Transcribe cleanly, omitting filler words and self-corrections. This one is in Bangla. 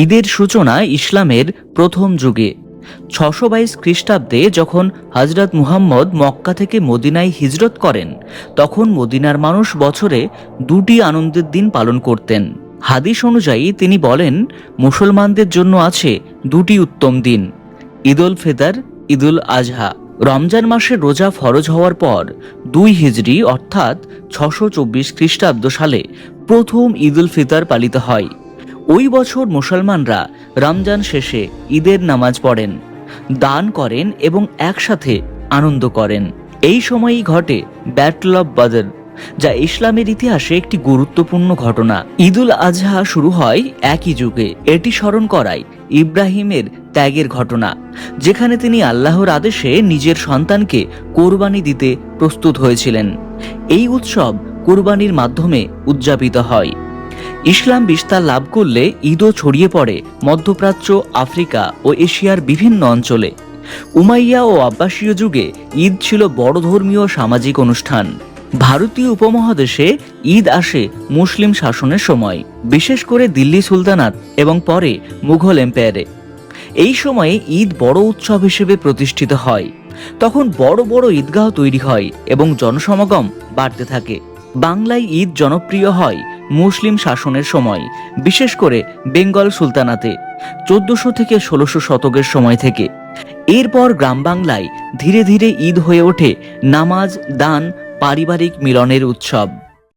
ঈদের সূচনা ইসলামের প্রথম যুগে ৬২২ খ্রিস্টাব্দে যখন হযরত মুহাম্মদ মক্কা থেকে মদিনায় হিজরত করেন, তখন মদিনার মানুষ বছরে দুটি আনন্দের দিন পালন করতেন। হাদিস অনুযায়ী তিনি বলেন, মুসলমানদের জন্য আছে দুটি উত্তম দিন, ঈদ উল ফিতর, ঈদ উল আজহা। রমজান মাসের রোজা ফরজ হওয়ার পর ২ হিজরি অর্থাৎ ৬২৪ খ্রিস্টাব্দ সালে প্রথম ঈদ উল ফিতর পালিত হয়। ওই বছর মুসলমানরা রমজান শেষে ঈদের নামাজ পড়েন, দান করেন এবং একসাথে আনন্দ করেন। এই সময়ই ঘটে ব্যাটল অব বদর, যা ইসলামের ইতিহাসে একটি গুরুত্বপূর্ণ ঘটনা। ঈদ উল আজহা শুরু হয় একই যুগে। এটি স্মরণ করায় ইব্রাহিমের ত্যাগের ঘটনা, যেখানে তিনি আল্লাহর আদেশে নিজের সন্তানকে কোরবানি দিতে প্রস্তুত হয়েছিলেন। এই উৎসব কোরবানির মাধ্যমে উদযাপিত হয়। ইসলাম বিস্তার লাভ করলে ঈদও ছড়িয়ে পড়ে মধ্যপ্রাচ্য, আফ্রিকা ও এশিয়ার বিভিন্ন অঞ্চলে। উমাইয়া ও আব্বাসীয় যুগে ঈদ ছিল বড় ধর্মীয় সামাজিক অনুষ্ঠান। ভারতীয় উপমহাদেশে ঈদ আসে মুসলিম শাসনের সময়, বিশেষ করে দিল্লি সুলতানাত এবং পরে মুঘল এম্পায়ারে। এই সময়ে ঈদ বড় উৎসব হিসেবে প্রতিষ্ঠিত হয়। তখন বড় বড় ঈদগাহ তৈরি হয় এবং জনসমাগম বাড়তে থাকে। বাংলায় ঈদ জনপ্রিয় হয় মুসলিম শাসনের সময়, বিশেষ করে বেঙ্গল সুলতানাতে ১৪০০ থেকে ১৬০০ শতকের সময় থেকে। এরপর গ্রাম বাংলায় ধীরে ধীরে ঈদ হয়ে ওঠে নামাজ, দান, পারিবারিক মিলনের উৎসব।